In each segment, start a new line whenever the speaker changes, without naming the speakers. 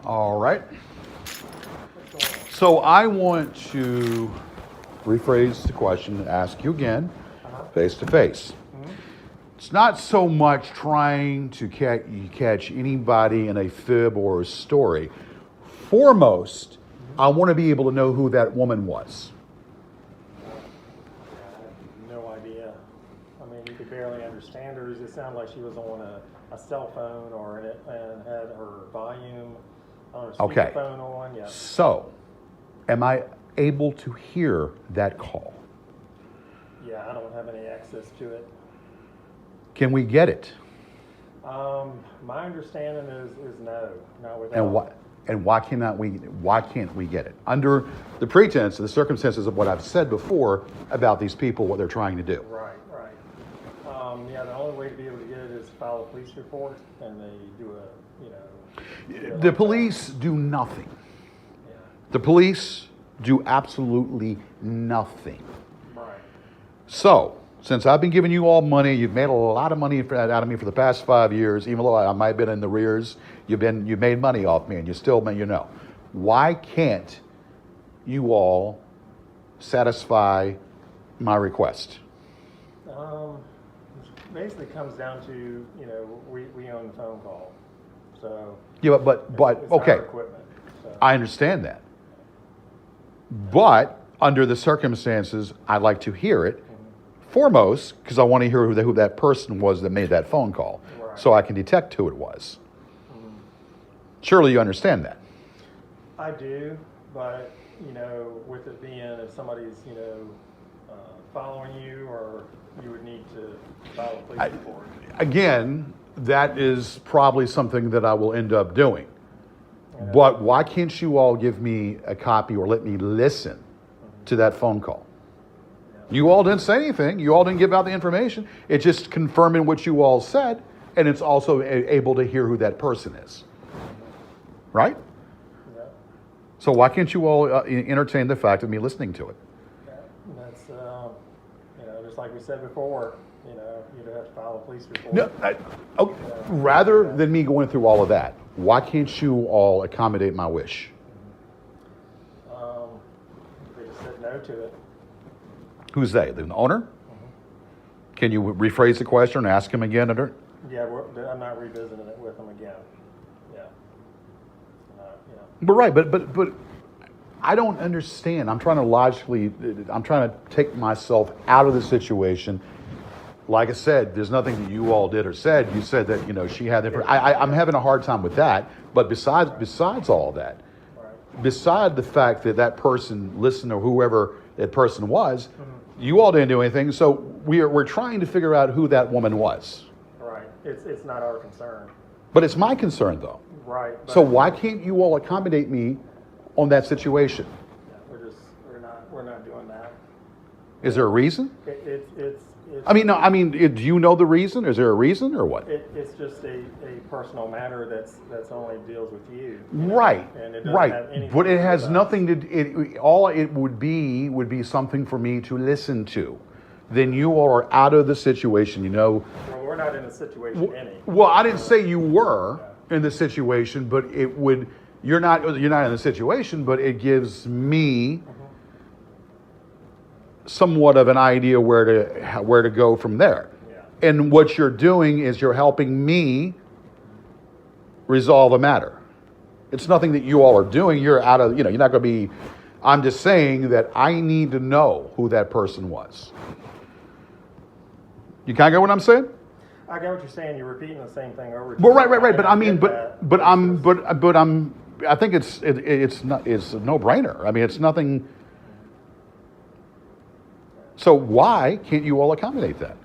All right. So I want to rephrase the question and ask you again, face to face. It's not so much trying to catch anybody in a fib or a story. Foremost, I want to be able to know who that woman was.
I have no idea. I mean, you could barely understand her. It sounded like she was on a cell phone and had her volume on her speakerphone on. Yeah.
So, am I able to hear that call?
Yeah, I don't have any access to it.
Can we get it?
My understanding is no, not without.
And why can't we get it? Under the pretense, the circumstances of what I've said before about these people, what they're trying to do.
Right. Yeah, the only way to be able to get it is file a police report, and they do
The police do nothing.
Yeah.
The police do absolutely nothing.
Right.
So, since I've been giving you all money, you've made a lot of money out of me for the past 5 years, even though I might have been in the rears, you've made money off me, and you still, why can't you all satisfy my request?
Basically comes down to, we own the phone call. So
Yeah, but
it's
okay,
our equipment. So.
I understand that. But under the circumstances, I'd like to hear it foremost because I want to hear who that person was that made that phone call,
Right.
so I can detect who it was. Surely you understand that.
I do, but with it being if somebody's following you, or you would need to file a police report.
Again, that is probably something that I will end up doing. But why can't you all give me a copy or let me listen to that phone call? You all didn't say anything. You all didn't give out the information. It's just confirming what you all said, and it's also able to hear who that person is. Right?
Yeah.
So why can't you all entertain the fact of me listening to it?
And that's just like we said before, you'd have to file a police report.
No, rather than me going through all of that, why can't you all accommodate my wish?
They just said no to it.
Who's they? The owner? Can you rephrase the question and ask him again?
Yeah, I'm not revisiting it with them again. Yeah.
But right, but I don't understand. I'm trying to take myself out of the situation. Like I said, there's nothing that you all did or said. You said that, she had the I'm having a hard time with that. But besides all that,
Right.
beside the fact that person listened or whoever that person was, you all didn't do anything. So we're trying to figure out who that woman was.
Right. It's not our concern.
But it's my concern, though.
Right.
So why can't you all accommodate me on that situation?
We're not doing that.
Is there a reason?
It's
do you know the reason? Is there a reason or what?
it's just a personal matter that's only deals with you.
Right,
And it doesn't
right.
have anything
But it
to do
has
with
nothing to. All it would be something for me to listen to. Then you all are out of the situation.
Well, we're not in a situation any.
Well, I didn't say you were in the situation, but it would. You're not in the situation, but it gives me somewhat of an idea where to go from there.
Yeah.
And what you're doing is you're helping me resolve a matter. It's nothing that you all are doing. You're out of, you're not going to be. I'm just saying that I need to know who that person was. You kind of get what I'm saying?
I get what you're saying. You're repeating the same thing over.
Well, right. But I mean,
but
I think it's a no-brainer. I mean, it's nothing. So why can't you all accommodate that?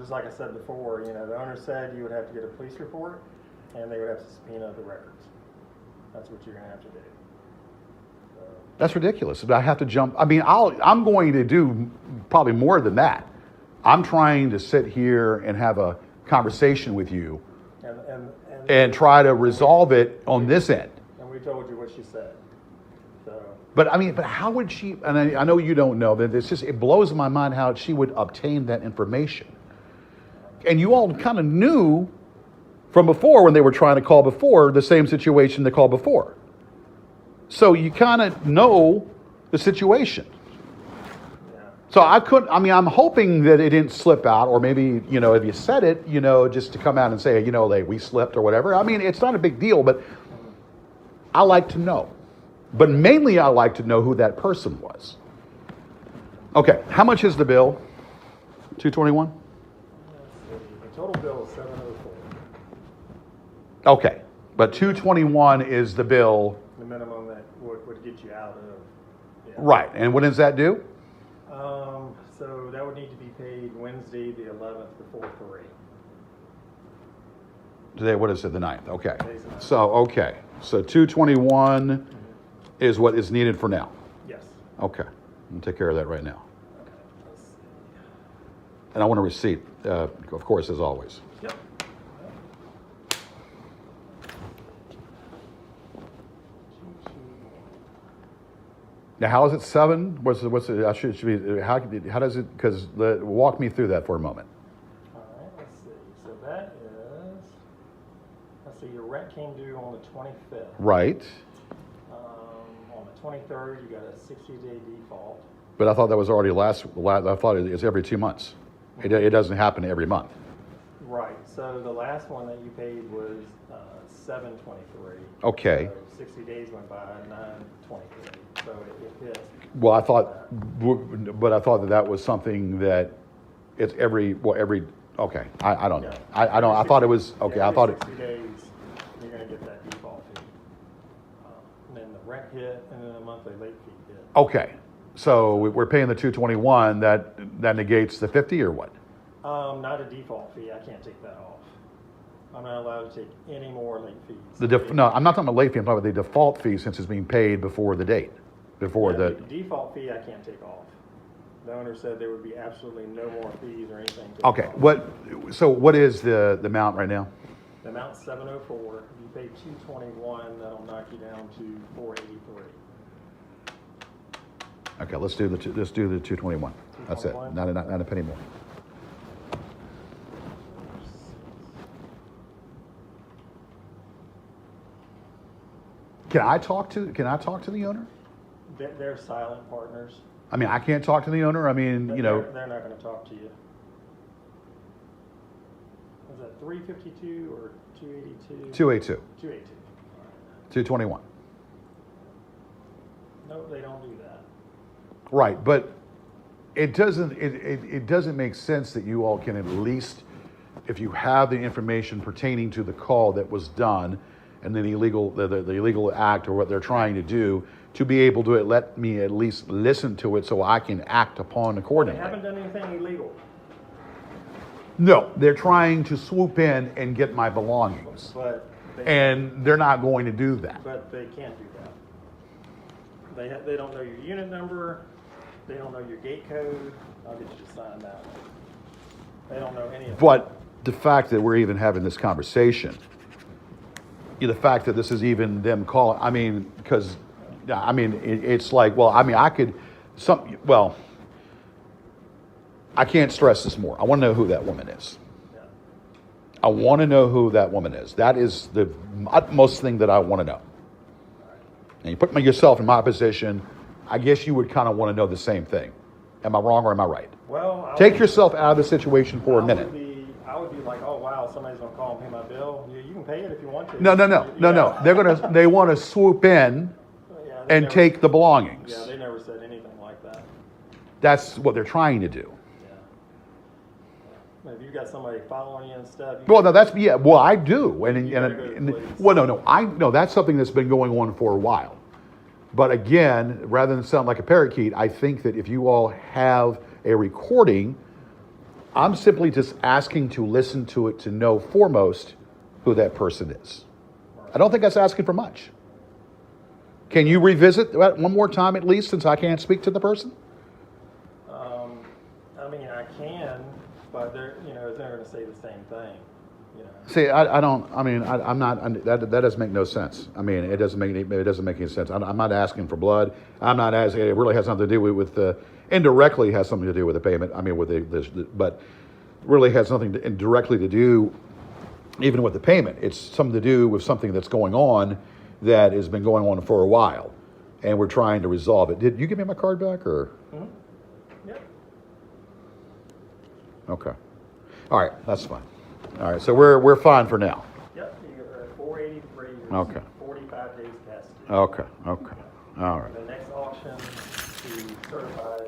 just like I said before, the owner said you would have to get a police report, and they would have to subpoena the records. That's what you're going to have to do.
That's ridiculous. I have to jump. I mean, I'm going to do probably more than that. I'm trying to sit here and have a conversation with you and try to resolve it on this end.
And we told you what she said. So.
But how would she, and I know you don't know, but it blows my mind how she would obtain that information. And you all kind of knew from before when they were trying to call before, the same situation they called before. So you kind of know the situation.
Yeah.
So I'm hoping that it didn't slip out, or maybe, if you said it, just to come out and say, like, we slipped or whatever. I mean, it's not a big deal, but I like to know. But mainly I like to know who that person was. Okay, how much is the bill? $221?
Let's see, the total bill is $704.
Okay, but $221 is the bill.
The minimum that would get you out of. Yeah.
Right, and when does that due?
So that would need to be paid Wednesday, the 11th, before 3.
Today, what is it, the 9th? Okay.
Today's the 9th.
So 221 is what is needed for now.
Yes.
Okay, I'm gonna take care of that right now.
Okay, let's see.
And I want a receipt, of course, as always.
Yep.
Now, how is it 7? What's it? I should be. How does it? Because walk me through that for a moment.
All right, let's see. So that is, let's see, your rent came due on the 25th.
Right.
On the 23rd, you got a 60-day default.
But I thought that was already last. I thought it's every 2 months. It doesn't happen every month.
Right. So the last one that you paid was 7/23.
Okay.
So 60 days went by 9/23. So it hit.
Well, I thought that was something that it's every. Okay. I don't know.
Yeah.
I don't. I thought it was okay.
Yeah,
I thought
every
it.
60 days, you're going to get that default fee. And then the rent hit, and then the monthly late fee hit.
Okay. So we're paying the 221. That negates the 50 or what?
Not a default fee. I can't take that off. I'm not allowed to take any more late fees.
No, I'm not talking about late fee. I'm talking about the default fee since it's being paid before the date, before
Yeah,
the.
the default fee I can't take off. The owner said there would be absolutely no more fees or anything.
Okay. What is the amount right now?
The amount's 704. If you pay 221, that'll knock you down to 483.
Okay. Let's do the 221. That's it.
221?
Not a penny more. Can I talk to the owner?
They're silent partners.
I mean, I can't talk to the owner. I mean,
They're not going to talk to you. Was that 352 or 282?
282,
282.
221.
No, they don't do that.
Right, but it doesn't make sense that you all can at least, if you have the information pertaining to the call that was done and then the illegal act or what they're trying to do, to be able to let me at least listen to it so I can act upon
They
accordingly.
haven't done anything illegal.
No, they're trying to swoop in and get my belongings,
But
and they're not going to do that.
But they can't do that. They don't know your unit number. They don't know your gate code. I'll get you to sign that one. They don't know any of that.
But the fact that we're even having this conversation, the fact that this is even them calling, I mean, because, it's like, well, I mean, I can't stress this more. I want to know who that woman is.
Yeah.
I want to know who that woman is. That is the utmost thing that I want to know. And you put yourself in my position, I guess you would kind of want to know the same thing. Am I wrong or am I right?
Well,
Take yourself out of the situation for a minute.
I would be like, oh wow, somebody's gonna call and pay my bill. You can pay it if you want to.
No.
Yeah.
They want to swoop in
Yeah, they
and
never-
take the belongings.
Yeah, they never said anything like that.
That's what they're trying to do.
Yeah. If you've got somebody following you and stuff.
Well, no, that's yeah. Well, I do, and
You gotta go to the police.
well, no, I know that's something that's been going on for a while. But again, rather than sound like a parakeet, I think that if you all have a recording, I'm simply just asking to listen to it to know foremost who that person is. I don't think that's asking for much. Can you revisit that one more time at least, since I can't speak to the person?
I mean, I can, but they're going to say the same thing.
See, I'm not. That doesn't make no sense. I mean, it doesn't make any sense. I'm not asking for blood. I'm not asking. It really has something to do with indirectly has something to do with the payment. I mean, with but really has nothing directly to do even with the payment. It's something to do with something that's going on that has been going on for a while, and we're trying to resolve it. Did you give me my card back, or?
Mhm. Yep.
Okay. All right, that's fine. All right, so we're fine for now.
Yep, you're at 483,
Okay.
45 days past due.
Okay, okay. All right.
The next auction to certify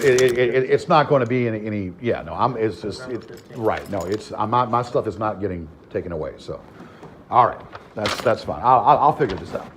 It's not going to be any, yeah, no, it's just,
November 15th.
right, no, my stuff is not getting taken away, so. All right, that's fine. I'll figure this out.